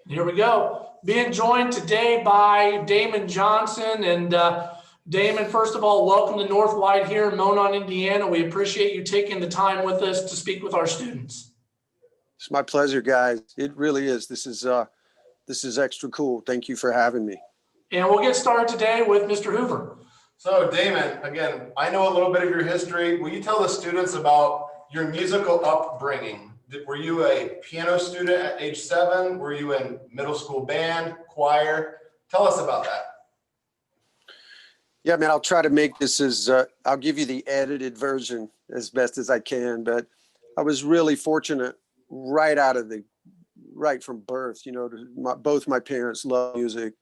Here we go. Being joined today by Damon Johnson. And Damon, first of all, welcome to North White here in Monon, Indiana. We appreciate you taking the time with us to speak with our students. It's my pleasure, guys. It really is. This is extra cool. Thank you for having me. And we'll get started today with Mr. Hoover. So Damon, again, I know a little bit of your history. Will you tell the students about your musical upbringing? Were you a piano student at age 7? Were you in middle school band, choir? Tell us about that. Yeah, man, I'll try to make this as, I'll give you the edited version as best as I can, but I was really fortunate right from birth, you know, both my parents love music,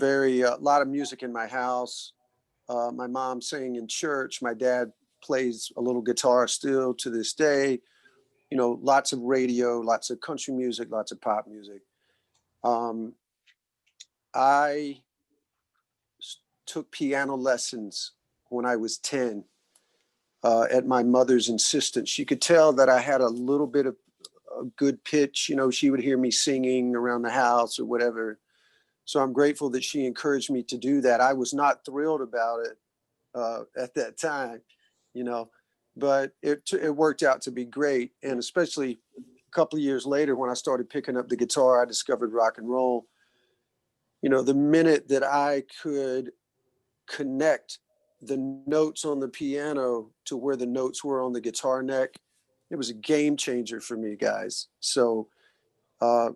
a lot of music in my house. My mom sang in church. My dad plays a little guitar still to this day. You know, lots of radio, lots of country music, lots of pop music. I took piano lessons when I was 10 at my mother's insistence. She could tell that I had a little bit of a good pitch. You know, she would hear me singing around the house or whatever. So I'm grateful that she encouraged me to do that. I was not thrilled about it at that time, you know, but it worked out to be great. And especially a couple of years later, when I started picking up the guitar, I discovered rock and roll. You know, the minute that I could connect the notes on the piano to where the notes were on the guitar neck, it was a game changer for me, guys. So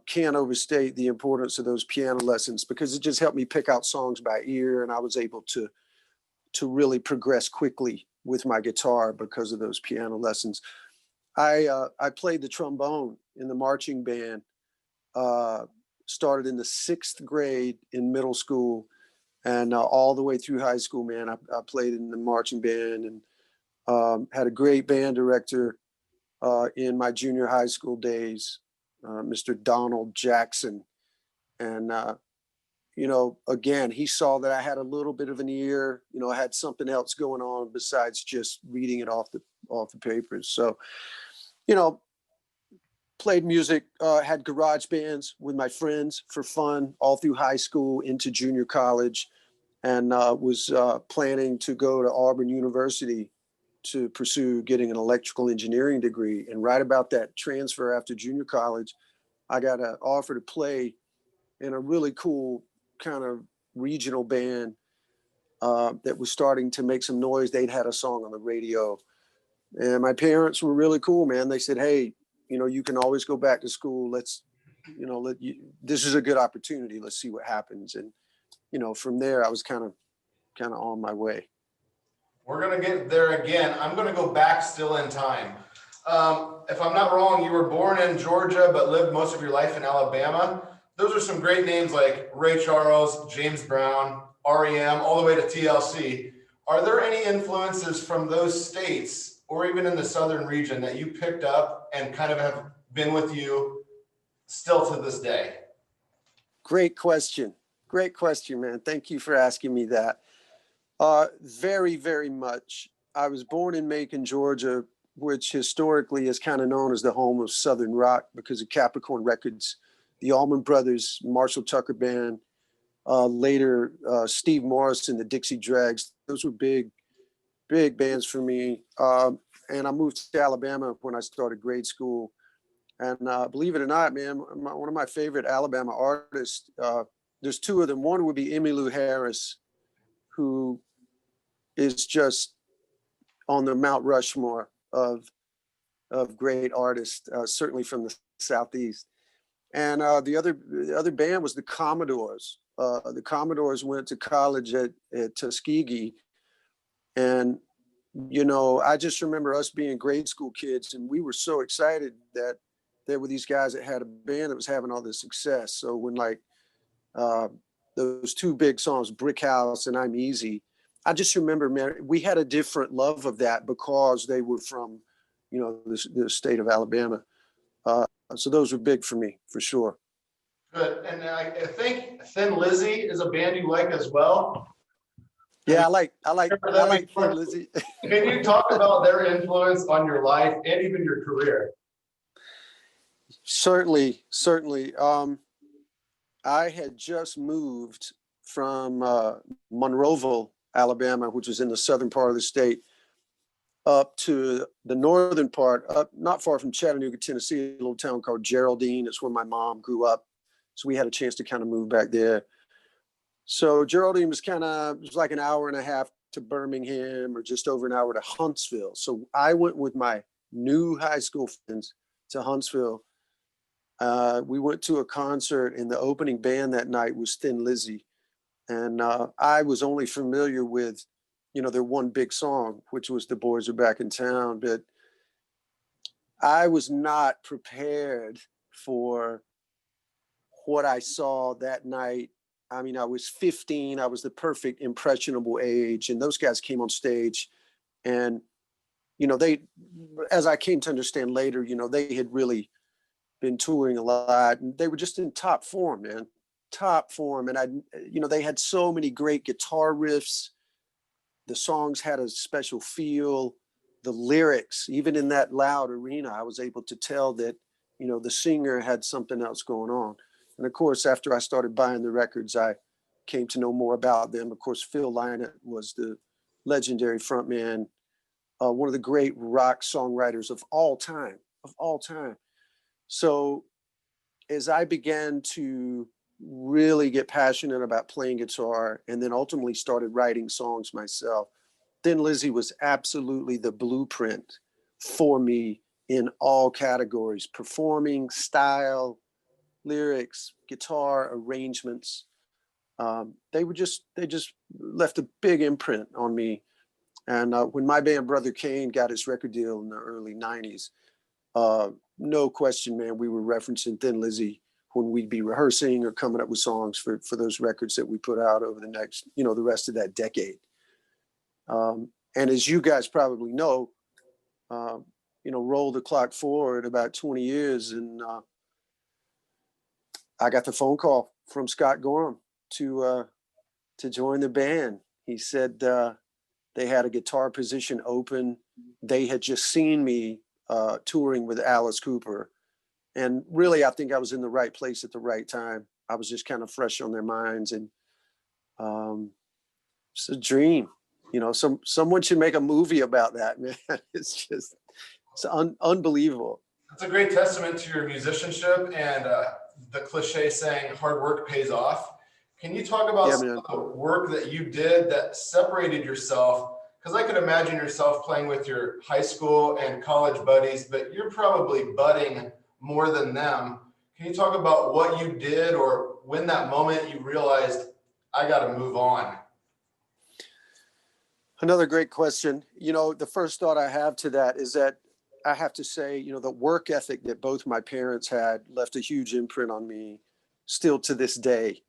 can't overstate the importance of those piano lessons, because it just helped me pick out songs by ear, and I was able to really progress quickly with my guitar because of those piano lessons. I played the trombone in the marching band, started in the 6th grade in middle school, and all the way through high school, man, I played in the marching band, and had a great band director in my junior high school days, Mr. Donald Jackson. And, you know, again, he saw that I had a little bit of an ear, you know, I had something else going on besides just reading it off the papers. So, you know, played music, had garage bands with my friends for fun all through high school into junior college, and was planning to go to Auburn University to pursue getting an electrical engineering degree. And right about that transfer after junior college, I got an offer to play in a really cool kind of regional band that was starting to make some noise. They'd had a song on the radio, and my parents were really cool, man. They said, "Hey, you know, you can always go back to school. Let's, you know, this is a good opportunity. Let's see what happens." And, you know, from there, I was kind of on my way. We're going to get there again. I'm going to go back still in time. If I'm not wrong, you were born in Georgia, but lived most of your life in Alabama. Those are some great names like Ray Charles, James Brown, REM, all the way to TLC. Are there any influences from those states or even in the southern region that you picked up and kind of have been with you still to this day? Great question. Great question, man. Thank you for asking me that. Very, very much. I was born in Macon, Georgia, which historically is kind of known as the home of Southern rock because of Capricorn Records, the Allman Brothers, Marshall Tucker Band, later Steve Morrison, the Dixie Dregs. Those were big bands for me. And I moved to Alabama when I started grade school. And believe it or not, man, one of my favorite Alabama artists, there's 2 of them. One would be Emmylou Harris, who is just on the Mount Rushmore of great artists, certainly from the Southeast. And the other band was the Commodores. The Commodores went to college at Tuskegee. And, you know, I just remember us being grade school kids, and we were so excited that there were these guys that had a band that was having all this success. So when like those 2 big songs, Brick House and I'm Easy, I just remember, man, we had a different love of that because they were from, you know, the state of Alabama. So those were big for me, for sure. Good. And I think Thin Lizzy is a band you like as well. Yeah, I like Thin Lizzy. Can you talk about their influence on your life and even your career? Certainly. I had just moved from Monroeville, Alabama, which is in the southern part of the state, up to the northern part, up not far from Chattanooga, Tennessee, a little town called Geraldine. It's where my mom grew up. So we had a chance to kind of move back there. So Geraldine was it was like an hour and a half to Birmingham, or just over an hour to Huntsville. So I went with my new high school friends to Huntsville. We went to a concert, and the opening band that night was Thin Lizzy. And I was only familiar with, their one big song, which was The Boys Are Back in Town. But I was not prepared for what I saw that night. I mean, I was 15. I was the perfect impressionable age. And those guys came on stage, and, they, as I came to understand later, they had really been touring a lot, and they were just in top form, man. Top form. And they had so many great guitar riffs. The songs had a special feel. The lyrics, even in that loud arena, I was able to tell that, the singer had something else going on. And of course, after I started buying the records, I came to know more about them. Of course, Phil Lynott was the legendary frontman, one of the great rock songwriters of all time, So as I began to really get passionate about playing guitar, and then ultimately started writing songs myself, Thin Lizzy was absolutely the blueprint for me in all categories: performing, style, lyrics, guitar arrangements. They just left a big imprint on me. And when my band Brother Kane got his record deal in the early 90s, no question, man, we were referencing Thin Lizzy when we'd be rehearsing or coming up with songs for those records that we put out over the next, the rest of that decade. And as you guys probably know, roll the clock forward about 20 years, and I got the phone call from Scott Gorham to join the band. He said they had a guitar position open. They had just seen me touring with Alice Cooper. And really, I think I was in the right place at the right time. I was just kind of fresh on their minds. And it's a dream. Someone should make a movie about that, man. It's unbelievable. It's a great testament to your musicianship and the cliche saying, hard work pays off. Can you talk about some of the work that you did that separated yourself? Because I could imagine yourself playing with your high school and college buddies, but you're probably budding more than them. Can you talk about what you did, or when that moment you realized, I got to move on? Another great question. The first thought I have to that is that I have to say, the work ethic that both my parents had left a huge imprint on me still to this day.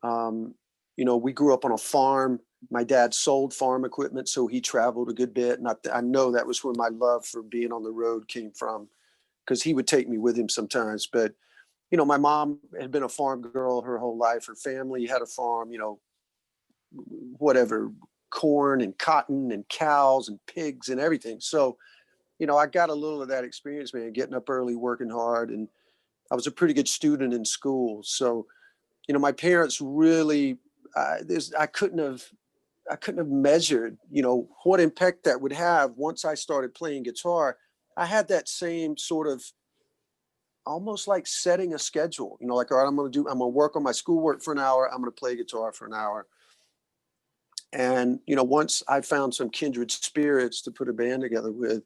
We grew up on a farm. My dad sold farm equipment, so he traveled a good bit. And I know that was where my love for being on the road came from, because he would take me with him sometimes. But, my mom had been a farm girl her whole life. Her family had a farm, whatever, corn and cotton and cows and pigs and everything. So, I got a little of that experience, man, getting up early, working hard. And I was a pretty good student in school. So, my parents really, I couldn't have measured, what impact that would have once I started playing guitar. I had that same sort of almost like setting a schedule, like, all right, I'm going to work on my schoolwork for an hour. I'm going to play guitar for an hour. And, once I found some kindred spirits to put a band together with,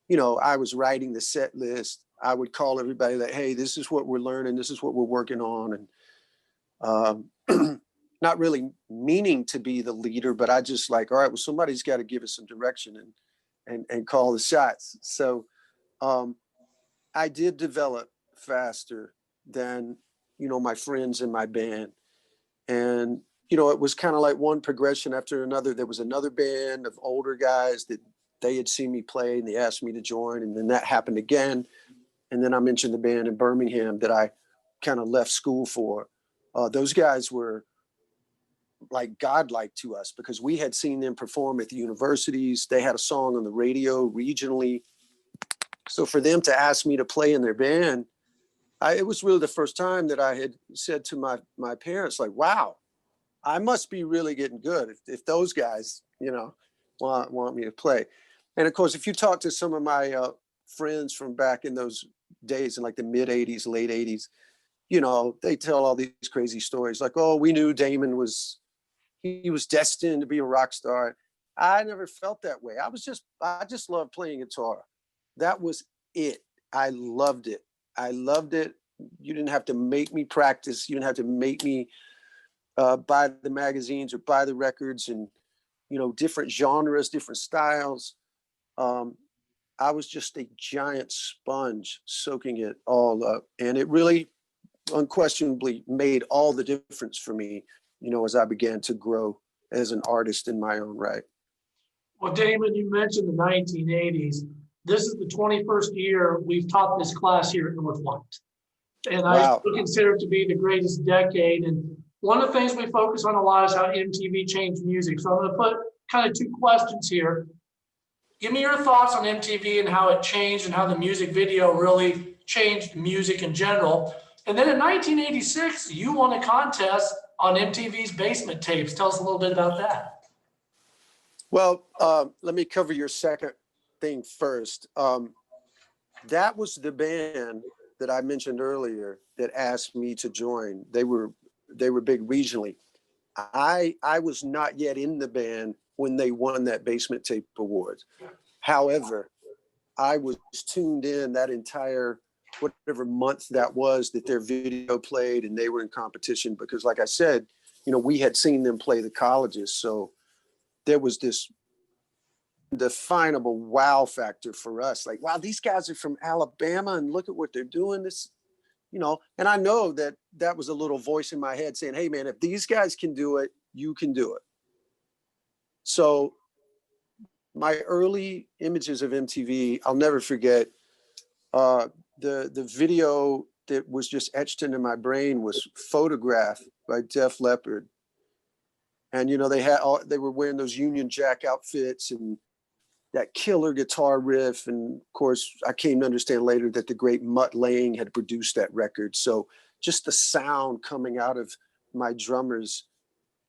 I was writing the set list. I would call everybody that, hey, this is what we're learning. This is what we're working on. And not really meaning to be the leader, but I just like, all right, well, somebody's got to give us some direction and call the shots. So I did develop faster than, my friends in my band. And, it was kind of like one progression after another. There was another band of older guys that they had seen me play and they asked me to join. And then that happened again. And then I mentioned the band in Birmingham that I kind of left school for. Those guys were like godlike to us because we had seen them perform at the universities. They had a song on the radio regionally. So for them to ask me to play in their band, it was really the first time that I had said to my parents, like, wow, I must be really getting good if those guys, want me to play. And of course, if you talk to some of my friends from back in those days in like the mid 80s, late 80s, they tell all these crazy stories like, oh, we knew Damon he was destined to be a rock star. I never felt that way. I just loved playing guitar. That was it. I loved it. I loved it. You didn't have to make me practice. You didn't have to make me buy the magazines or buy the records and, different genres, different styles. I was just a giant sponge soaking it all up. And it really unquestionably made all the difference for me, as I began to grow as an artist in my own right. Well, Damon, you mentioned the 1980s. This is the 21st year we've taught this class here at Northlight. And I Wow. still consider it to be the greatest decade. And one of the things we focus on a lot is how MTV changed music. So I'm going to put kind of two questions here. Give me your thoughts on MTV and how it changed and how the music video really changed music in general. And then in 1986, you won a contest on MTV's Basement Tapes. Tell us a little bit about that. Well, let me cover your second thing first. That was the band that I mentioned earlier that asked me to join. They were big regionally. I was not yet in the band when they won that Basement Tape Award. However, I was tuned in that entire whatever month that was that their video played and they were in competition because, like I said, we had seen them play the colleges. So there was this definable wow factor for us. Like, wow, these guys are from Alabama and look at what they're doing. And I know that was a little voice in my head saying, hey, man, if these guys can do it, you can do it. So my early images of MTV, I'll never forget. The video that was just etched into my brain was Photograph by Def Leppard. And, they were wearing those Union Jack outfits and that killer guitar riff. And of course, I came to understand later that the great Mutt Lange had produced that record. So just the sound coming out of my drummer's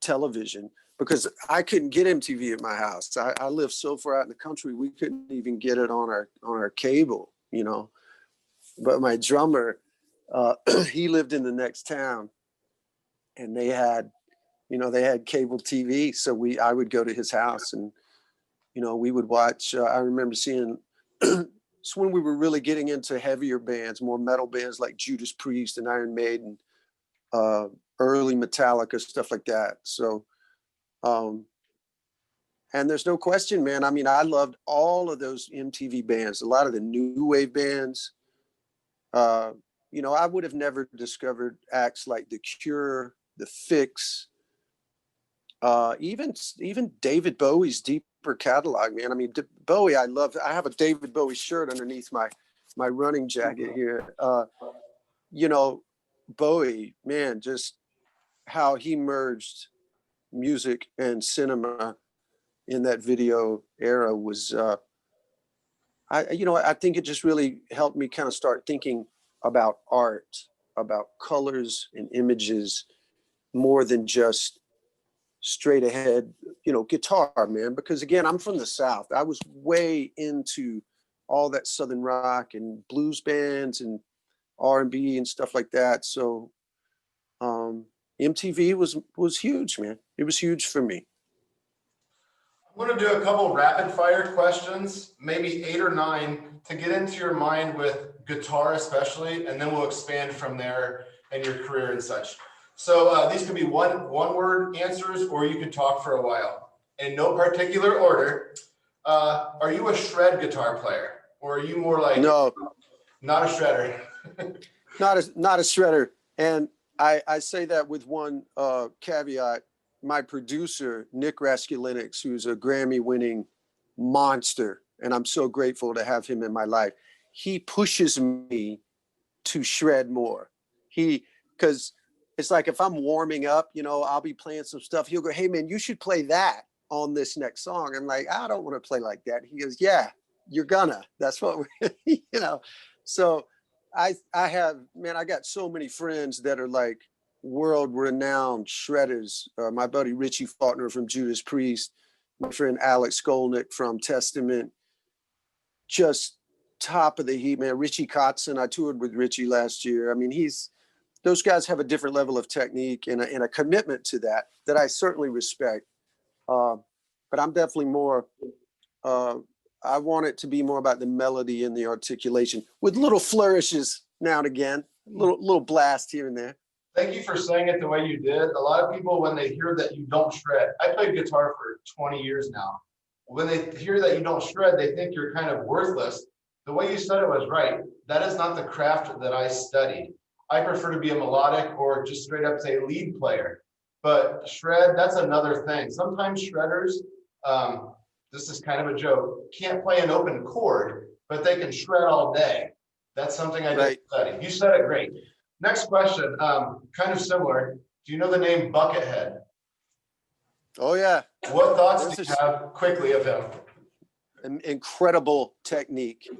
television, because I couldn't get MTV at my house. I lived so far out in the country, we couldn't even get it on our cable, But my drummer, he lived in the next town, and they had cable TV. So I would go to his house, and we would watch. I remember seeing. It's when we were really getting into heavier bands, more metal bands like Judas Priest and Iron Maiden, early Metallica, stuff like that. So, and there's no question, man. I mean, I loved all of those MTV bands, a lot of the new wave bands. I would have never discovered acts like The Cure, The Fix, even David Bowie's deeper catalog, man. I mean, Bowie, I love. I have a David Bowie shirt underneath my running jacket here. Bowie, man, just how he merged music and cinema in that video era was. I think it just really helped me kind of start thinking about art, about colors and images, more than just straight ahead, guitar, man. Because again, I'm from the South. I was way into all that Southern rock and blues bands and R&B and stuff like that. So MTV was huge, man. It was huge for me. I'm going to do a couple rapid fire questions, maybe 8 or 9, to get into your mind with guitar especially, and then we'll expand from there and your career and such. So these could be one word answers, or you could talk for a while. In no particular order, are you a shred guitar player, or are you more like No, not a shredder? not a shredder. And I say that with one caveat. My producer, Nick Raskulinix, who's a Grammy-winning monster, and I'm so grateful to have him in my life. He pushes me to shred more. Because it's like if I'm warming up, I'll be playing some stuff. He'll go, "Hey man, you should play that on this next song." I'm like, "I don't want to play like that." He goes, "Yeah, you're gonna. That's what we're," So I have, man, I got so many friends that are like world renowned shredders. My buddy Richie Faulkner from Judas Priest, my friend Alex Skolnick from Testament, just top of the heap, man. Richie Kotzen, I toured with Richie last year. I mean, those guys have a different level of technique and a commitment to that I certainly respect. Uh, but I'm definitely more, uh, I want it to be more about the melody and the articulation with little flourishes now and again, little blast here and there. Thank you for saying it the way you did. A lot of people, when they hear that you don't shred, I played guitar for 20 years now. When they hear that you don't shred, they think you're kind of worthless. The way you said it was right. That is not the craft that I studied. I prefer to be a melodic or just straight up say lead player. But shred, that's another thing. Sometimes shredders, this is kind of a joke, can't play an open chord, but they can shred all day. That's something I didn't study. You said it great. Next question, kind of similar. Do you know the name Buckethead? Oh yeah. What thoughts do you have quickly of him? Incredible technique,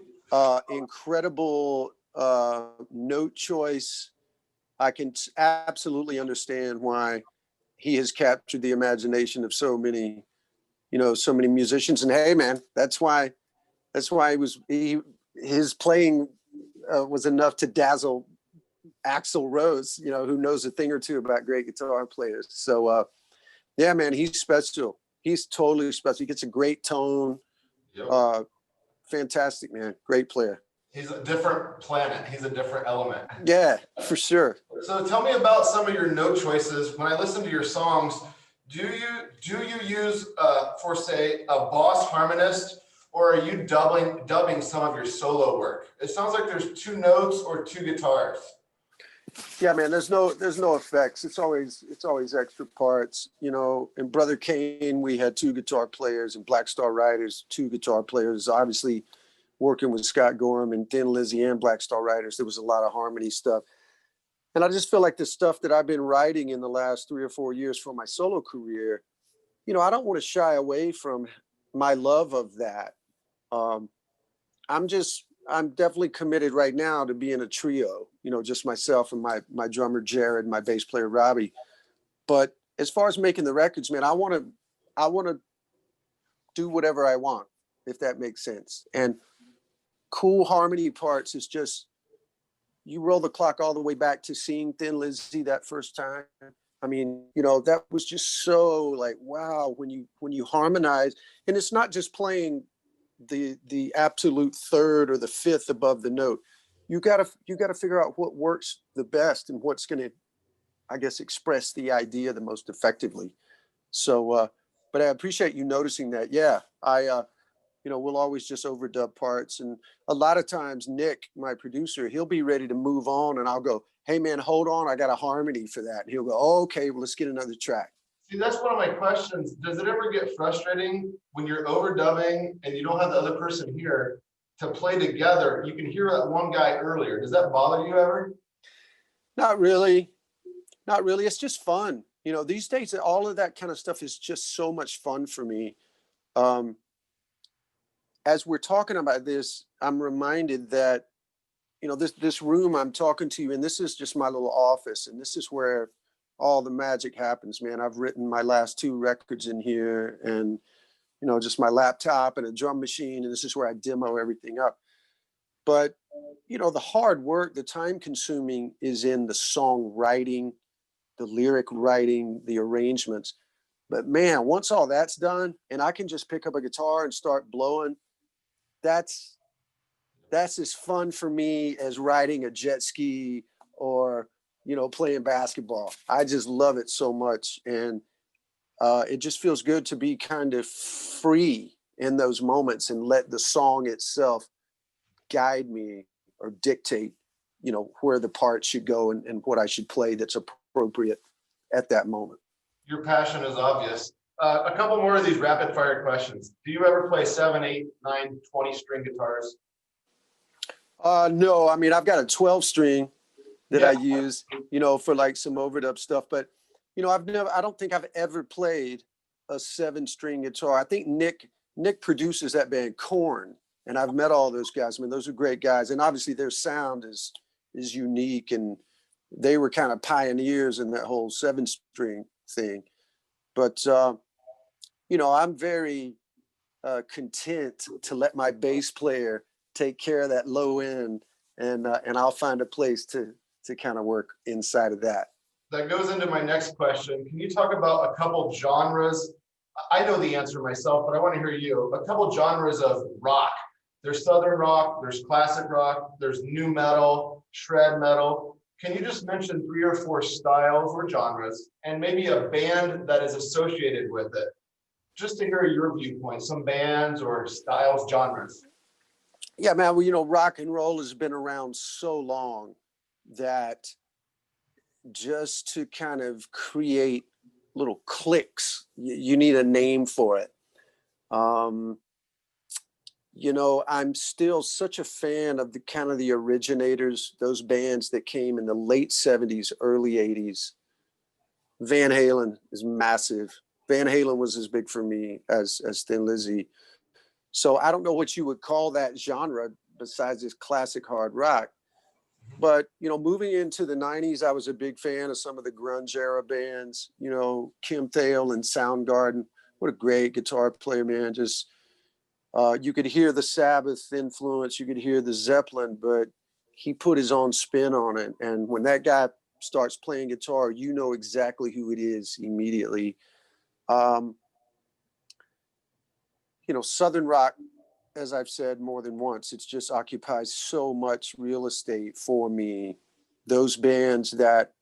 incredible note choice. I can absolutely understand why he has captured the imagination of so many musicians. And hey, man, that's why his playing was enough to dazzle Axl Rose, who knows a thing or two about great guitar players. So yeah, man, he's special. He's totally special. He gets a great tone. Yep. Fantastic, man. Great player. He's a different planet. He's a different element. Yeah, for sure. So tell me about some of your note choices. When I listen to your songs, do you use for say a boss harmonist, or are you dubbing some of your solo work? It sounds like there's 2 notes or 2 guitars. Yeah, man, there's no effects. It's always extra parts. In Brother Kane, we had 2 guitar players, and Black Star Riders, 2 guitar players. Obviously, working with Scott Gorham and Thin Lizzy and Black Star Riders, there was a lot of harmony stuff. And I just feel like the stuff that I've been writing in the last 3 or 4 years for my solo career, I don't want to shy away from my love of that. I'm definitely committed right now to being a trio, just myself and my drummer, Jared, my bass player, Robbie. But as far as making the records, man, I want to do whatever I want, if that makes sense. And cool harmony parts is just, you roll the clock all the way back to seeing Thin Lizzy that first time. I mean, that was just so like, wow, when you harmonize, and it's not just playing the absolute third or the fifth above the note. You gotta figure out what works the best and what's going to, I guess, express the idea the most effectively. So, but I appreciate you noticing that. Yeah, we'll always just overdub parts, and a lot of times Nick, my producer, he'll be ready to move on, and I'll go, "Hey man, hold on, I got a harmony for that." And he'll go, "Oh, okay, well let's get another track." See, that's one of my questions. Does it ever get frustrating when you're overdubbing and you don't have the other person here to play together? You can hear that one guy earlier. Does that bother you ever? Not really. Not really. It's just fun. These days, all of that kind of stuff is just so much fun for me. As we're talking about this, I'm reminded that, this room I'm talking to you in, this is just my little office, and this is where all the magic happens, man. I've written my last 2 records in here, and just my laptop and a drum machine, and this is where I demo everything up. But the hard work, the time consuming is in the song writing, the lyric writing, the arrangements. But man, once all that's done and I can just pick up a guitar and start blowing, that's as fun for me as riding a jet ski or playing basketball. I just love it so much. And it just feels good to be kind of free in those moments and let the song itself guide me or dictate, where the part should go and what I should play that's appropriate at that moment. Your passion is obvious. A couple more of these rapid fire questions. Do you ever play 7, 8, 9, 20 string guitars? No, I mean, I've got a 12 string that I use, for like some overdub stuff. But, I don't think I've ever played a 7-string guitar. I think Nick produces that band Korn, And I've met all those guys. I mean, those are great guys. And obviously their sound is unique, and they were kind of pioneers in that whole 7-string thing. But, I'm very content to let my bass player take care of that low end, and I'll find a place to kind of work inside of that. That goes into my next question. Can you talk about a couple genres? I know the answer myself, but I want to hear you. A couple genres of rock. There's Southern rock, there's classic rock, there's new metal, shred metal. Can you just mention 3 or 4 styles or genres, and maybe a band that is associated with it? Just to hear your viewpoint, some bands or styles, genres. Yeah, man. Well, rock and roll has been around so long that just to kind of create little cliques, you need a name for it. I'm still such a fan of the kind of the originators, those bands that came in the late 70s, early 80s. Van Halen is massive. Van Halen was as big for me as Thin Lizzy. So I don't know what you would call that genre besides this classic hard rock. But, moving into the 90s, I was a big fan of some of the grunge era bands, Kim Thale and Soundgarden. What a great guitar player, man. Just, you could hear the Sabbath influence, you could hear the Zeppelin, but he put his own spin on it. And when that guy starts playing guitar, you know exactly who it is immediately. Southern rock, as I've said more than once, it just occupies so much real estate for me. Those bands that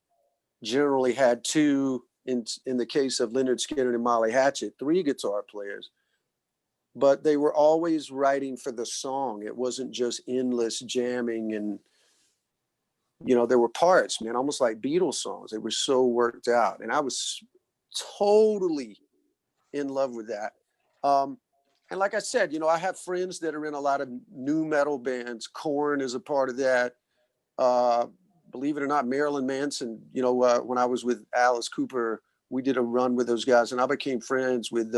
generally had 2, in the case of Leonard Skinner and Molly Hatchet, 3 guitar players, but they were always writing for the song. It wasn't just endless jamming, and there were parts, man, almost like Beatles songs. They were so worked out, and I was totally in love with that. And like I said, I have friends that are in a lot of new metal bands. Korn is a part of that. Believe it or not, Marilyn Manson, when I was with Alice Cooper, we did a run with those guys, and I became friends with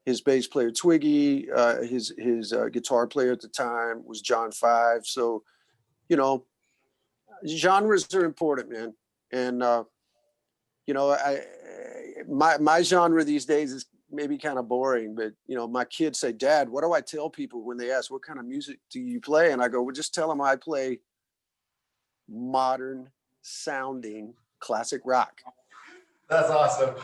his bass player Twiggy. His guitar player at the time was John Five. So, genres are important, man. And, my genre these days is maybe kind of boring, but my kids say, Dad, what do I tell people when they ask what kind of music do you play? And I go, well, just tell them I play modern sounding classic rock. That's awesome.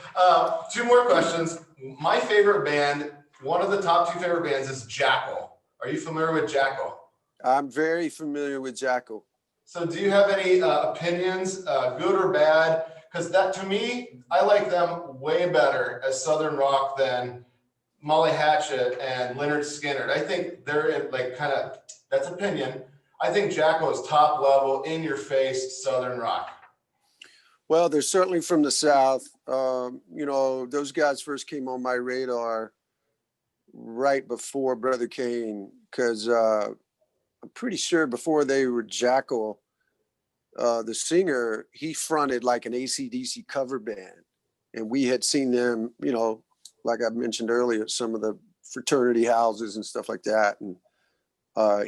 2 more questions. My favorite band, one of the top 2 favorite bands, is Jackal. Are you familiar with Jackal? I'm very familiar with Jackal. So do you have any opinions, good or bad? Because that, to me, I like them way better as Southern rock than Molly Hatchet and Leonard Skinner. I think they're in that's opinion. I think Jackal is top level, in your face Southern rock. Well, they're certainly from the South. Those guys first came on my radar right before Brother Kane, because I'm pretty sure before they were Jackal, the singer, he fronted like an AC/DC cover band. And we had seen them, like I mentioned earlier, some of the fraternity houses and stuff like that. And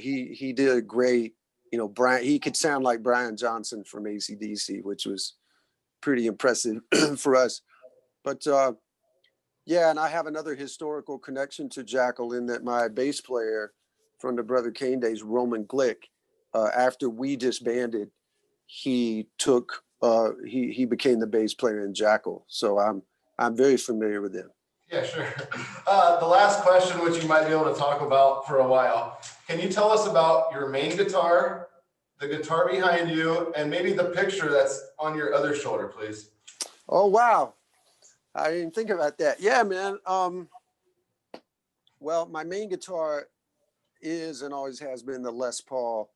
he did a great, Brian, he could sound like Brian Johnson from AC/DC, which was pretty impressive for us. But yeah, and I have another historical connection to Jackal in that my bass player from the Brother Kane days, Roman Glick, after we disbanded, he became the bass player in Jackal. So I'm very familiar with him. Yeah, sure. The last question, which you might be able to talk about for a while. Can you tell us about your main guitar, the guitar behind you, and maybe the picture that's on your other shoulder, please? Oh, wow. I didn't think about that. Yeah, man. Well, my main guitar is and always has been the Les Paul.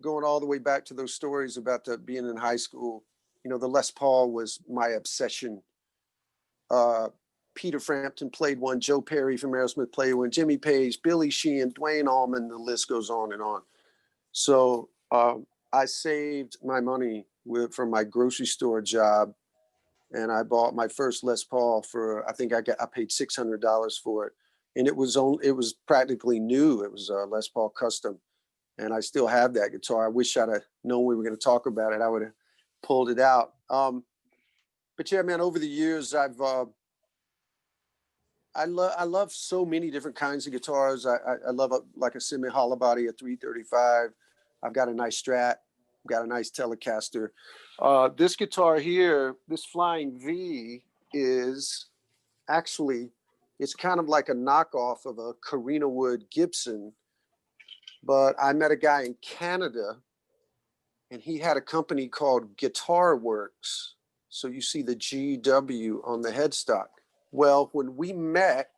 Going all the way back to those stories about being in high school, the Les Paul was my obsession. Peter Frampton played one, Joe Perry from Aerosmith played one, Jimmy Page, Billy Sheehan, Dwayne Allman, the list goes on and on. So I saved my money from my grocery store job, and I bought my first Les Paul for, I think I paid $600 for it. and it was practically new. It was a Les Paul Custom, and I still have that guitar. I wish I'd have known we were going to talk about it. I would have pulled it out. But yeah, man, over the years, I love so many different kinds of guitars. I love like a semi hollow body, a 335. I've got a nice Strat. I've got a nice Telecaster. This guitar here, this Flying V, is actually, it's kind of like a knockoff of a Carina Wood Gibson. But I met a guy in Canada, and he had a company called Guitar Works. So you see the GW on the headstock. Well, when we met,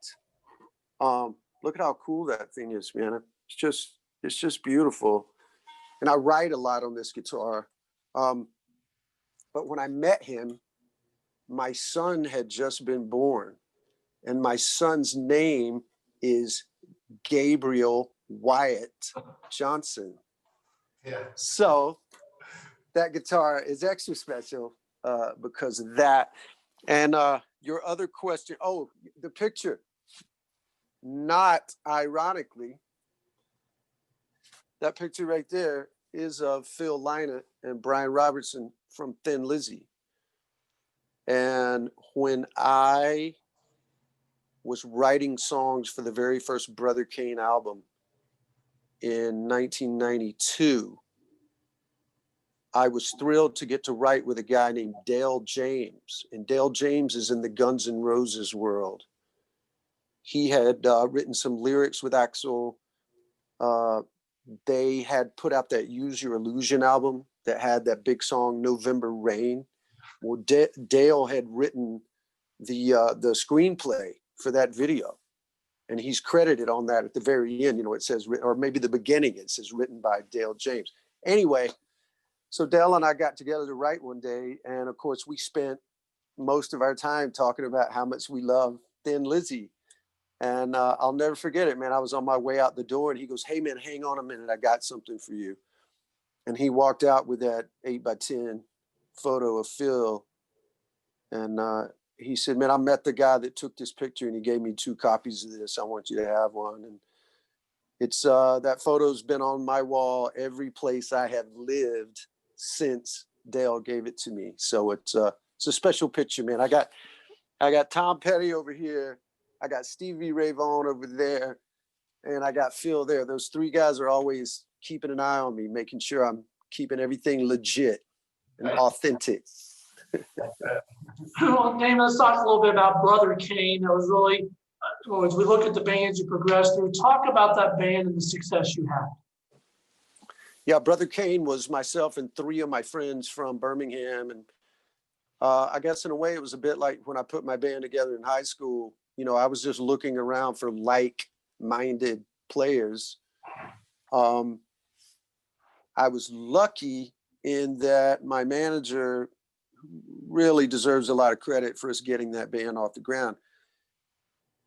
look at how cool that thing is, man. It's just beautiful. And I write a lot on this guitar. But when I met him, my son had just been born, and my son's name is Gabriel Wyatt Johnson. Yeah. So that guitar is extra special because of that. And your other question, oh, the picture. Not ironically, that picture right there is of Phil Lynott and Brian Robertson from Thin Lizzy. And when I was writing songs for the very first Brother Kane album in 1992, I was thrilled to get to write with a guy named Dale James. And Dale James is in the Guns N' Roses world. He had written some lyrics with Axl. They had put out that Use Your Illusion album that had that big song, November Rain. Well, Dale had written the screenplay for that video. And he's credited on that at the very end. You know, it says, or maybe the beginning, it says written by Dale James. Anyway, so Dale and I got together to write one day. And of course, we spent most of our time talking about how much we love Thin Lizzy. And I'll never forget it, man. I was on my way out the door and he goes, "Hey, man, hang on a minute. I got something for you." And he walked out with that 8x10 photo of Phil. And he said, "Man, I met the guy that took this picture and he gave me 2 copies of this. I want you to have one." And it's that photo's been on my wall every place I have lived since Dale gave it to me. So it's a special picture, man. I got Tom Petty over here. I got Stevie Ray Vaughan over there, and I got Phil there. Those 3 guys are always keeping an eye on me, making sure I'm keeping everything legit and authentic. Well, Damon, let's talk a little bit about Brother Kane. That was really, as we look at the bands you progressed through, talk about that band and the success you had. Yeah, Brother Kane was myself and 3 of my friends from Birmingham. And I guess in a way it was a bit like when I put my band together in high school. You know, I was just looking around for like-minded players. I was lucky in that my manager really deserves a lot of credit for us getting that band off the ground.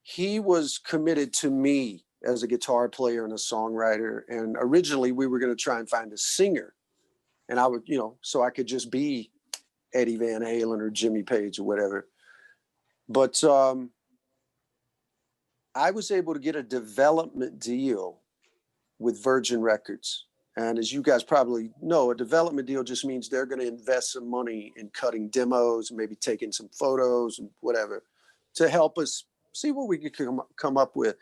He was committed to me as a guitar player and a songwriter. And originally we were going to try and find a singer. And I would, you know, so I could just be Eddie Van Halen or Jimmy Page or whatever. But I was able to get a development deal with Virgin Records. And as you guys probably know, a development deal just means they're going to invest some money in cutting demos and maybe taking some photos and whatever to help us see what we could come up with.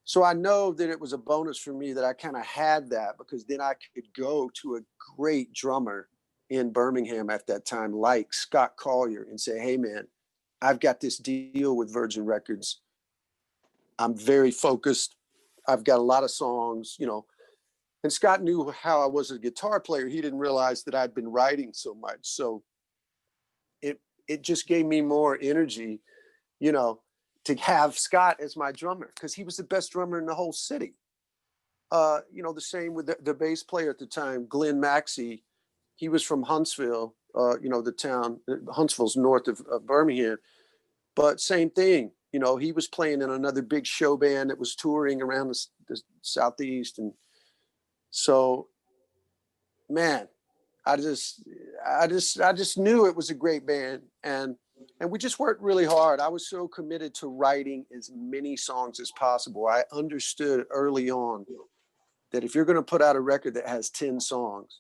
So I know that it was a bonus for me that I kind of had that, because then I could go to a great drummer in Birmingham at that time, like Scott Collier, and say, "Hey, man, I've got this deal with Virgin Records. I'm very focused. I've got a lot of songs, you know." And Scott knew how I was as a guitar player. He didn't realize that I'd been writing so much. So it just gave me more energy, you know, to have Scott as my drummer, because he was the best drummer in the whole city. You know, the same with the bass player at the time, Glenn Maxey. He was from Huntsville, you know, the town, Huntsville's north of Birmingham. But same thing, you know, he was playing in another big show band that was touring around the Southeast. And so, man, I just knew it was a great band. And And we just worked really hard. I was so committed to writing as many songs as possible. I understood early on that if you're going to put out a record that has 10 songs,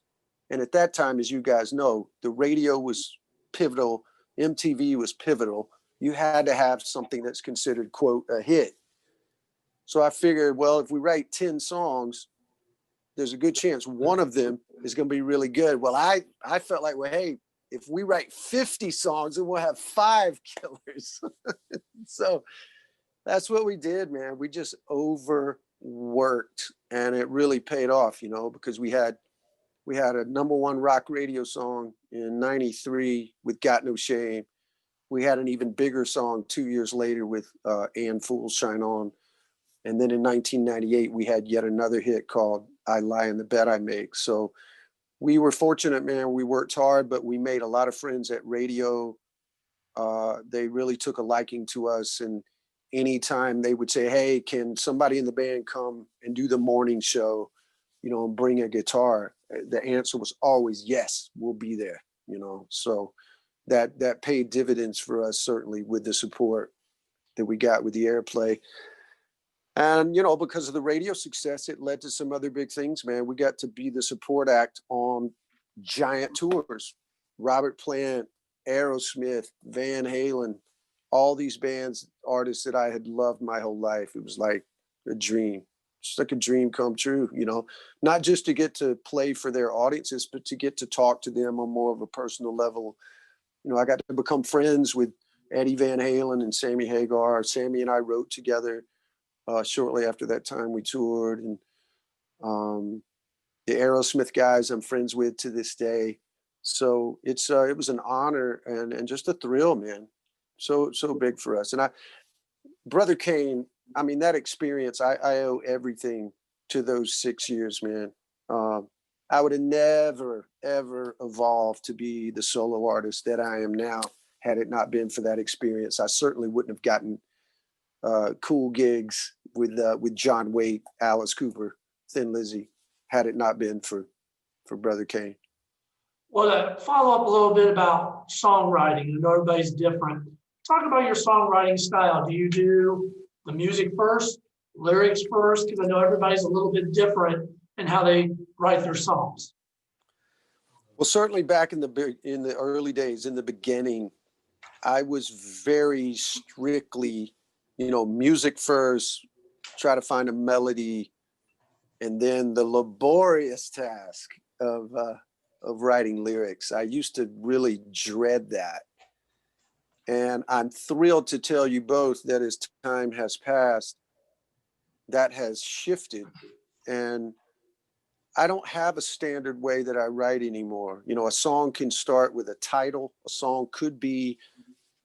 and at that time, as you guys know, the radio was pivotal, MTV was pivotal. You had to have something that's considered, quote, a hit. So I figured, well, if we write 10 songs, there's a good chance one of them is going to be really good. Well, I felt like, well, hey, if we write 50 songs, then we'll have 5 killers. So that's what we did, man. We just overworked, and it really paid off, because we had a #1 rock radio song in '93 with Got No Shame. We had an even bigger song 2 years later with And Fools Shine On. And then in 1998, we had yet another hit called I Lie in the Bed I Make. So we were fortunate, man. We worked hard, but we made a lot of friends at radio. They really took a liking to us. And anytime they would say, hey, can somebody in the band come and do the morning show, and bring a guitar? The answer was always, yes, we'll be there, So that paid dividends for us, certainly, with the support that we got with the airplay. And, because of the radio success, it led to some other big things, man. We got to be the support act on giant tours. Robert Plant, Aerosmith, Van Halen, all these bands, artists that I had loved my whole life. It was like a dream, just like a dream come true, not just to get to play for their audiences, but to get to talk to them on more of a personal level. I got to become friends with Eddie Van Halen and Sammy Hagar. Sammy and I wrote together. Shortly after that time, we toured, and the Aerosmith guys I'm friends with to this day. So it was an honor and just a thrill, man. So big for us. And Brother Kane, I mean, that experience, I owe everything to those 6 years, man. I would have never, ever evolved to be the solo artist that I am now had it not been for that experience. I certainly wouldn't have gotten cool gigs with John Waite, Alice Cooper, Thin Lizzy, had it not been for Brother Kane. Well, to follow up a little bit about songwriting, I know everybody's different. Talk about your songwriting style. Do you do the music first, lyrics first? Because I know everybody's a little bit different in how they write their songs. Well, certainly back in the early days, in the beginning, I was very strictly, music first, try to find a melody, and then the laborious task of writing lyrics. I used to really dread that. And I'm thrilled to tell you both that as time has passed, that has shifted. And I don't have a standard way that I write anymore. A song can start with a title. A song could be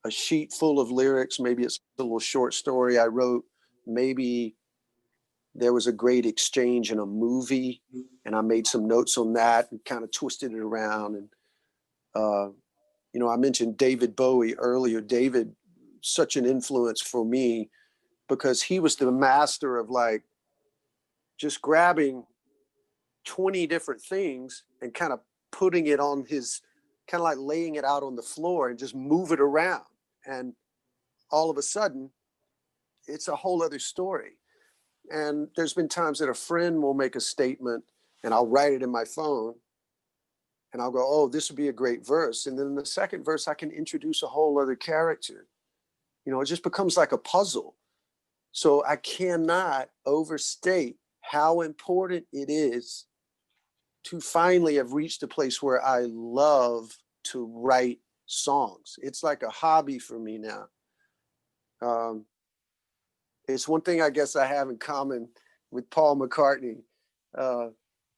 a sheet full of lyrics. Maybe it's a little short story I wrote. Maybe there was a great exchange in a movie and I made some notes on that and kind of twisted it around. And, I mentioned David Bowie earlier. David, such an influence for me because he was the master of like just grabbing 20 different things and kind of putting it on his, kind of like laying it out on the floor and just move it around. And all of a sudden, it's a whole other story. And there's been times that a friend will make a statement and I'll write it in my phone and I'll go, oh, this would be a great verse. And then in the second verse, I can introduce a whole other character. It just becomes like a puzzle. So I cannot overstate how important it is to finally have reached a place where I love to write songs. It's like a hobby for me now. It's one thing I guess I have in common with Paul McCartney.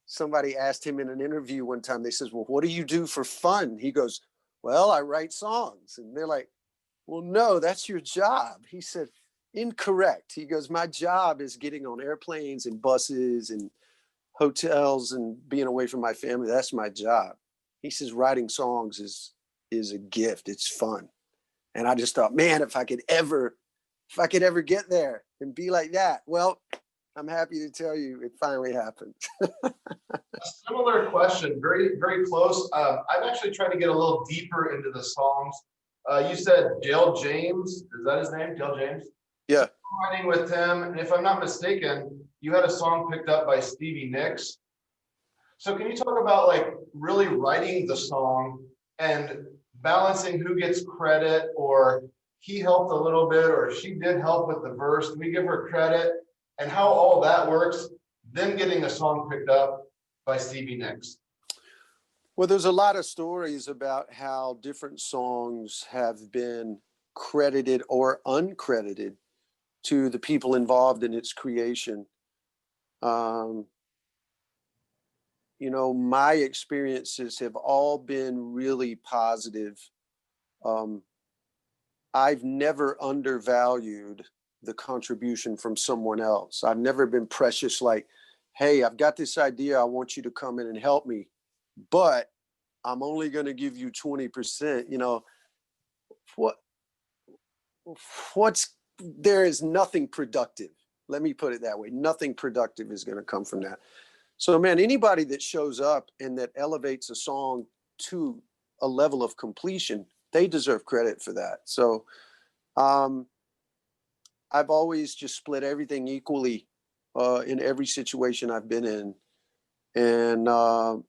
Somebody asked him in an interview one time, they says, well, what do you do for fun? He goes, well, I write songs. And they're like, well, no, that's your job. He said, incorrect. He goes, my job is getting on airplanes and buses and hotels and being away from my family. That's my job. He says, writing songs is a gift. It's fun. And I just thought, man, if I could ever get there and be like that, well, I'm happy to tell you it finally happened. A similar question, very, very close. I've actually tried to get a little deeper into the songs You said Dale James, is that his name? Dale James? Yeah. Writing with him, and if I'm not mistaken, you had a song picked up by Stevie Nicks. So can you talk about like really writing the song and balancing who gets credit, or he helped a little bit or she did help with the verse, we give her credit, and how all that works, then getting a song picked up by Stevie Nicks? Well, there's a lot of stories about how different songs have been credited or uncredited to the people involved in its creation. Um, my experiences have all been really positive. Um, I've never undervalued the contribution from someone else. I've never been precious like, hey, I've got this idea. I want you to come in and help me, but I'm only going to give you 20%. What, there is nothing productive. Let me put it that way. Nothing productive is going to come from that. So, man, anybody that shows up and that elevates a song to a level of completion, they deserve credit for that. So, I've always just split everything equally in every situation I've been in. And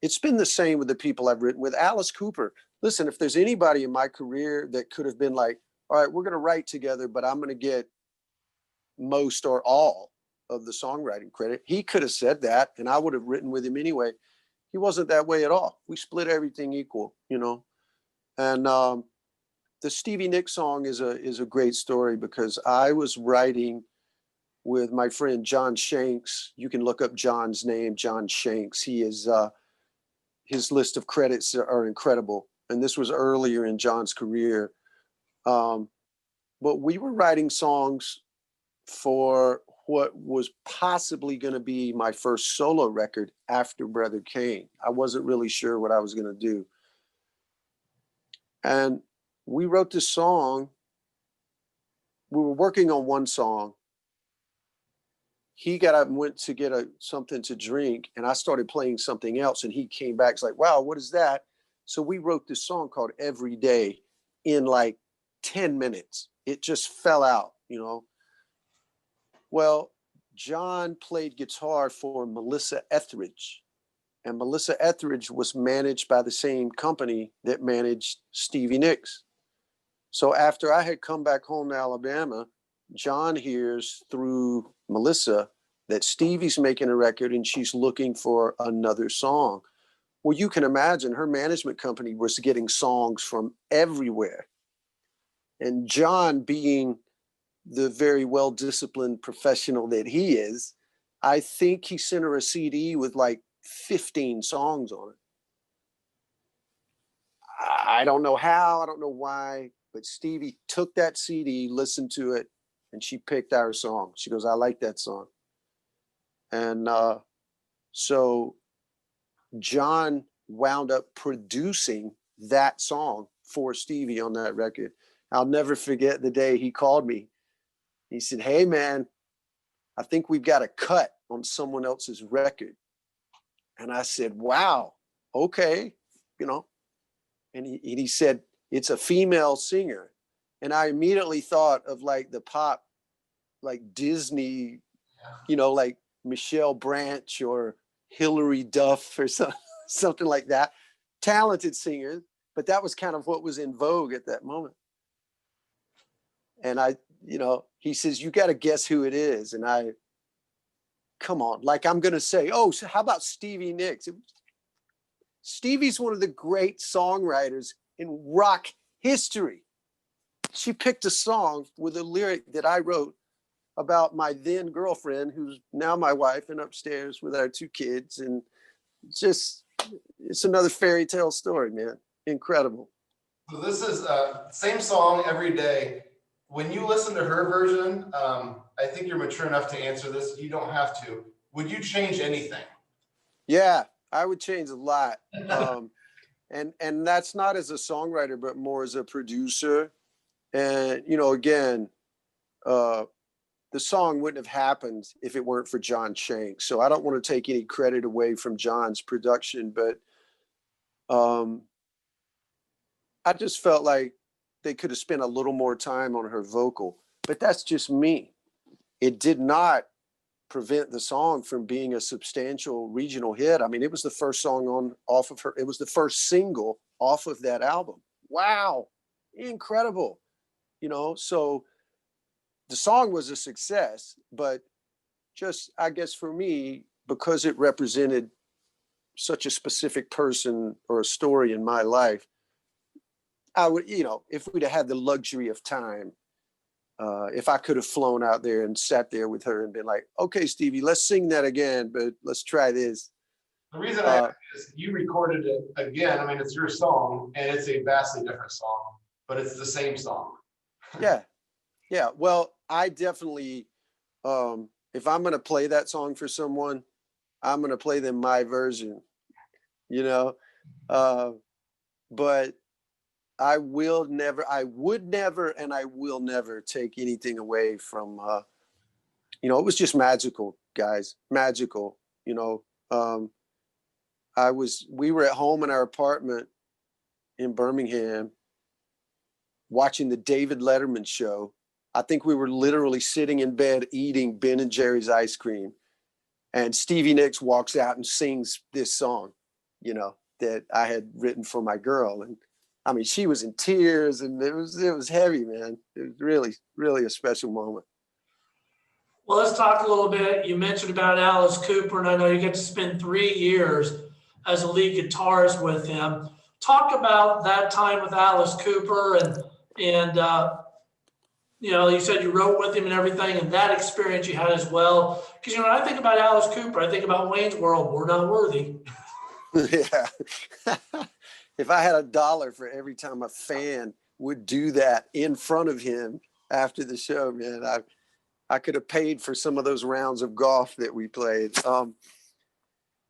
it's been the same with the people I've written with. Alice Cooper. Listen, if there's anybody in my career that could have been like, all right, we're going to write together, but I'm going to get most or all of the songwriting credit, he could have said that, and I would have written with him anyway. He wasn't that way at all. We split everything equal, And the Stevie Nicks song is a great story because I was writing with my friend John Shanks. You can look up John's name, John Shanks. He is his list of credits are incredible, and this was earlier in John's career. But we were writing songs for what was possibly going to be my first solo record after Brother Kane. I wasn't really sure what I was going to do. And we wrote this song. We were working on one song. He got up and went to get something to drink, and I started playing something else, and he came back. It's like, wow, what is that? So we wrote this song called Every Day in like 10 minutes. It just fell out, Well, John played guitar for Melissa Etheridge, and Melissa Etheridge was managed by the same company that managed Stevie Nicks. So after I had come back home to Alabama, John hears through Melissa that Stevie's making a record and she's looking for another song. Well, you can imagine her management company was getting songs from everywhere. And John, being the very well-disciplined professional that he is, I think he sent her a CD with like 15 songs on it. I don't know how, I don't know why, but Stevie took that CD, listened to it, and she picked our song. She goes, I like that song. And so John wound up producing that song for Stevie on that record. I'll never forget the day he called me. He said, hey, man, I think we've got a cut on someone else's record. And I said, wow, okay, And he said, it's a female singer. And I immediately thought of like the pop, like Disney, like Michelle Branch or Hilary Duff or something like that. Talented singer, but that was kind of what was in vogue at that moment. And he says, you got to guess who it is. And come on, like I'm going to say, oh, so how about Stevie Nicks? Stevie's one of the great songwriters in rock history. She picked a song with a lyric that I wrote about my then girlfriend, who's now my wife and upstairs with our 2 kids. And it's another fairy tale story, man. Incredible. So this is same song Every Day. When you listen to her version, I think you're mature enough to answer this. You don't have to. Would you change anything? Yeah, I would change a lot. And that's not as a songwriter, but more as a producer. And, again, the song wouldn't have happened if it weren't for John Shanks. So I don't want to take any credit away from John's production, but I just felt like they could have spent a little more time on her vocal, but that's just me. It did not prevent the song from being a substantial regional hit. I mean, it was the first song off of her. It was the first single off of that album. Wow, incredible. So the song was a success, but just, I guess for me, because it represented such a specific person or a story in my life, I would, if we'd have had the luxury of time, if I could have flown out there and sat there with her and been like, okay, Stevie, let's sing that again, but let's try this. The reason I ask is you recorded it again. I mean, it's your song and it's a vastly different song, but it's the same song. Yeah. Yeah. Well, I definitely, if I'm going to play that song for someone, I'm going to play them my version, but I would never, and I will never take anything away from, it was just magical, guys, magical. We were at home in our apartment in Birmingham watching the David Letterman show. I think we were literally sitting in bed eating Ben and Jerry's ice cream. And Stevie Nicks walks out and sings this song, that I had written for my girl. And I mean, she was in tears, and it was heavy, man. It was really, really a special moment. Well, let's talk a little bit. You mentioned about Alice Cooper, and I know you get to spend 3 years as a lead guitarist with him. Talk about that time with Alice Cooper, and you said you wrote with him and everything, and that experience you had as well. Because when I think about Alice Cooper, I think about Wayne's World. We're not worthy. Yeah. If I had $1 for every time a fan would do that in front of him after the show, man, I could have paid for some of those rounds of golf that we played.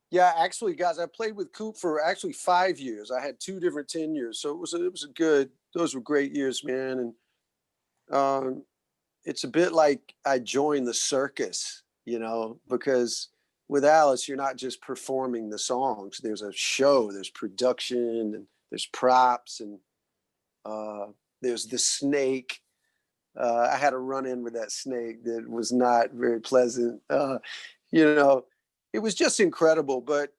Yeah, actually, guys, I played with Coop for actually 5 years. I had 2 different tenures, so it was a good. Those were great years, man. And it's a bit like I joined the circus, because with Alice, you're not just performing the songs. There's a show, there's production, and there's props, and there's the snake. I had a run-in with that snake that was not very pleasant. It was just incredible. But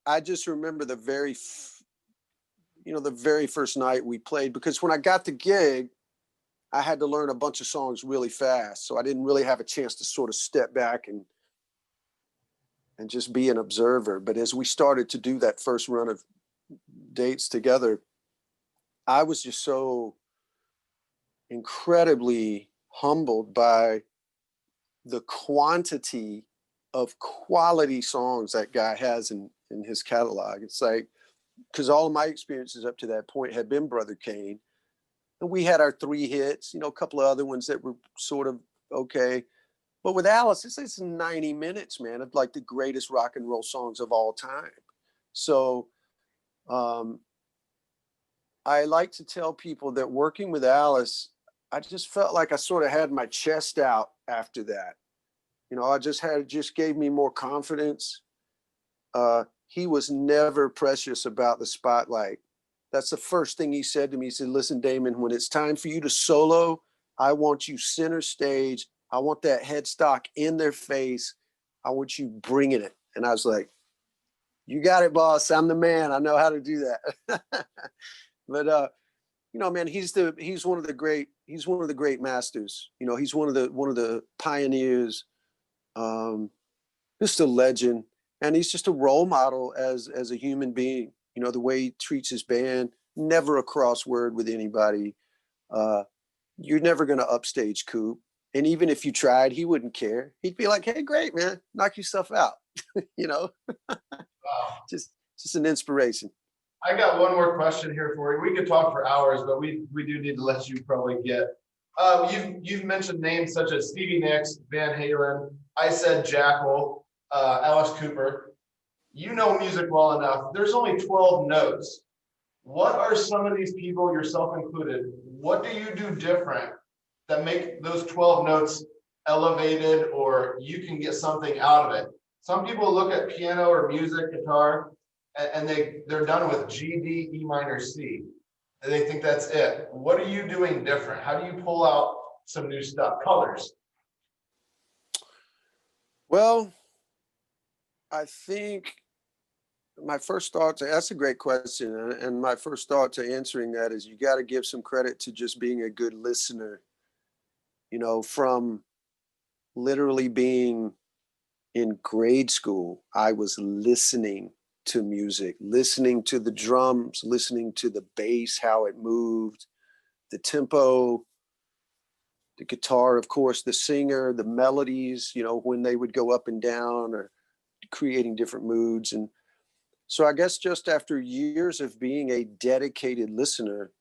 I just remember the very first night we played, because when I got the gig, I had to learn a bunch of songs really fast. So I didn't really have a chance to sort of step back and just be an observer. But as we started to do that first run of dates together, I was just so incredibly humbled by the quantity of quality songs that guy has in his catalog. It's like, because all of my experiences up to that point had been Brother Kane. And we had our 3 hits, a couple of other ones that were sort of okay. But with Alice, it's 90 minutes, man, of like the greatest rock and roll songs of all time. So I like to tell people that working with Alice, I just felt like I sort of had my chest out after that. I just gave me more confidence. He was never precious about the spotlight. That's the first thing he said to me. He said, listen, Damon, when it's time for you to solo, I want you center stage. I want that headstock in their face. I want you bringing it. And I was like, you got it, boss. I'm the man. I know how to do that. But, man, he's one of the great masters. He's one of the pioneers, just a legend. And he's just a role model as a human being. The way he treats his band, never a crossword with anybody. You're never going to upstage Coop. And even if you tried, he wouldn't care. He'd be like, hey, great, man, knock yourself out. Wow. Just an inspiration. I got one more question here for you. We could talk for hours, but we do need to let you probably get. You've mentioned names such as Stevie Nicks, Van Halen. I said Jackal, Alice Cooper. You know music well enough. There's only 12 notes. What are some of these people, yourself included, what do you do different that make those 12 notes elevated, or you can get something out of it? Some people look at piano or music, guitar, and they're done with G, D, E minor, C. They think that's it. What are you doing different? How do you pull out some new stuff? Colors. Well, I think my first thought to, that's a great question. And my first thought to answering that is you got to give some credit to just being a good listener, you know, from literally being in grade school. I was listening to music, listening to the drums, listening to the bass, how it moved, the tempo, the guitar, of course, the singer, the melodies, you know, when they would go up and down or creating different moods. And so I guess just after years of being a dedicated listener,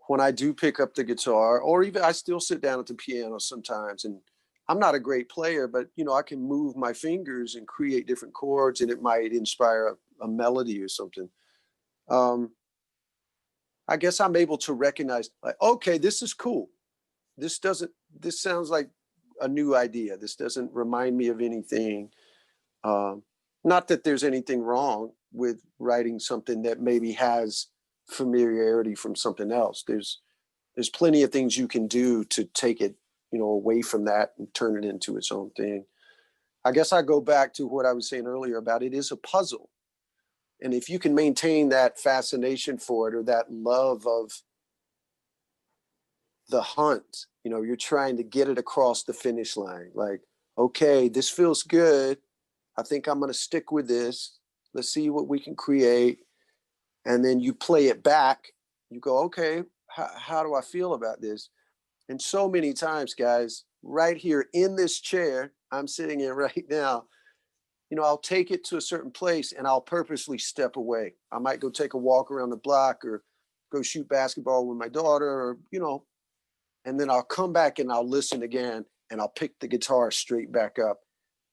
when I do pick up the guitar, or even I still sit down at the piano sometimes, and I'm not a great player, but you know, I can move my fingers and create different chords, and it might inspire a melody or something. I guess I'm able to recognize, like, okay, this is cool. This sounds like a new idea. This doesn't remind me of anything. Not that there's anything wrong with writing something that maybe has familiarity from something else. There's plenty of things you can do to take it, you know, away from that and turn it into its own thing. I guess I go back to what I was saying earlier about it is a puzzle. And if you can maintain that fascination for it, or that love of the hunt, you know, you're trying to get it across the finish line. Like, okay, this feels good. I think I'm going to stick with this. Let's see what we can create. And then you play it back. You go, okay, how do I feel about this? And so many times, guys, right here in this chair I'm sitting in right now, you know, I'll take it to a certain place and I'll purposely step away. I might go take a walk around the block or go shoot basketball with my daughter, or, you know, and then I'll come back and I'll listen again and I'll pick the guitar straight back up.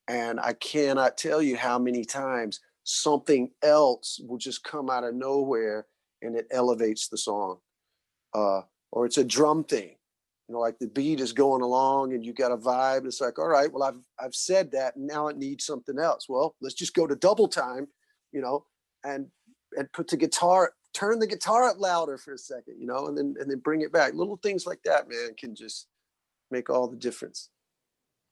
And I cannot tell you how many times something else will just come out of nowhere and it elevates the song. Or it's a drum thing, you know, like the beat is going along and you got a vibe. It's like, all right, well, I've said that, and now it needs something else. Well, let's just go to double time, you know, and put the guitar, turn the guitar up louder for a second, you know, and then bring it back. Little things like that, man, can just make all the difference.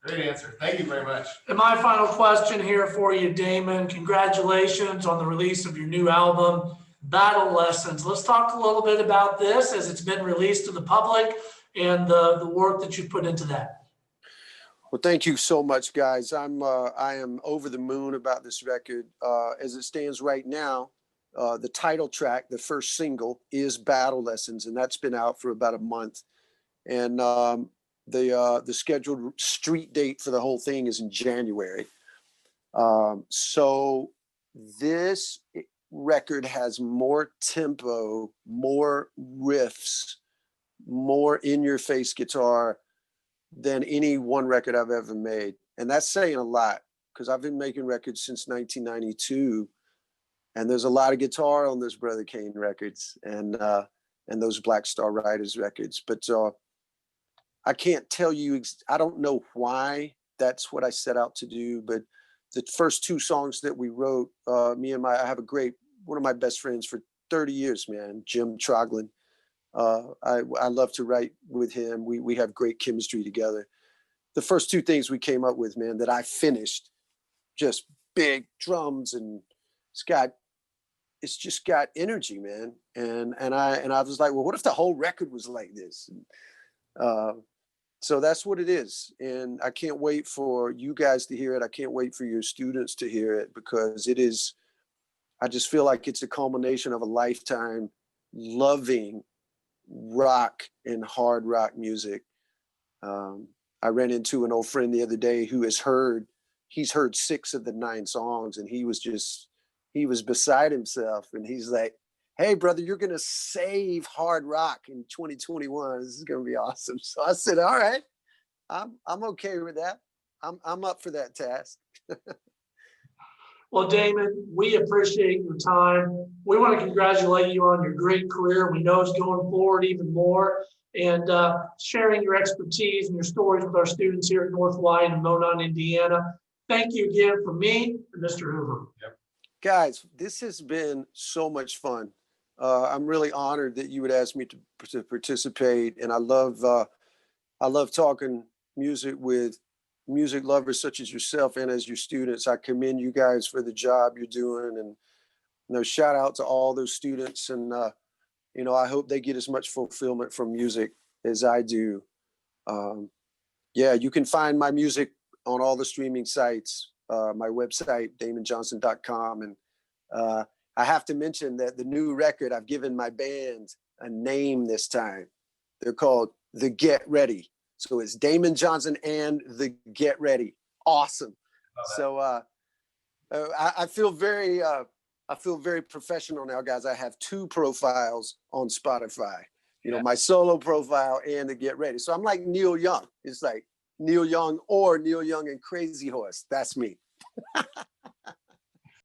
Great answer. Thank you very much. And my final question here for you, Damon. Congratulations on the release of your new album, Battle Lessons. Let's talk a little bit about this as it's been released to the public and the work that you put into that. Well, thank you so much, guys. I am over the moon about this record. As it stands right now, the title track, the first single, is Battle Lessons, and that's been out for about a month. And the scheduled street date for the whole thing is in January. So this record has more tempo, more riffs, more in-your-face guitar than any one record I've ever made. And that's saying a lot, because I've been making records since 1992, and there's a lot of guitar on those Brother Kane records and those Black Star Riders records. But I can't tell you, I don't know why that's what I set out to do, but the first two songs that we wrote, I have one of my best friends for 30 years, man, Jim Troglin. I love to write with him. We have great chemistry together. The first two things we came up with, man, that I finished, just big drums, and it's just got energy, man. And I was like, well, what if the whole record was like this? So that's what it is. And I can't wait for you guys to hear it. I can't wait for your students to hear it, because I just feel like it's a culmination of a lifetime loving rock and hard rock music. I ran into an old friend the other day who he's heard 6 of the 9 songs, and he was beside himself. And he's like, hey, brother, you're going to save hard rock in 2021. This is going to be awesome. So I said, all right, I'm okay with that. I'm up for that task. Well, Damon, we appreciate your time. We want to congratulate you on your great career. We know it's going forward even more, and sharing your expertise and your stories with our students here at North White and Monon, Indiana. Thank you again from me and Mr. Hoover. Yep. Guys, this has been so much fun. I'm really honored that you would ask me to participate, and I love talking music with music lovers such as yourself and as your students. I commend you guys for the job you're doing, and shout out to all those students. And I hope they get as much fulfillment from music as I do. Yeah, you can find my music on all the streaming sites. My website, damonjohnson.com, and I have to mention that the new record, I've given my band a name this time. They're called The Get Ready. So it's Damon Johnson and The Get Ready. Awesome. So I feel very professional now, guys. I have 2 profiles on Spotify. My solo profile and The Get Ready. So I'm like Neil Young. It's like Neil Young or Neil Young and Crazy Horse. That's me.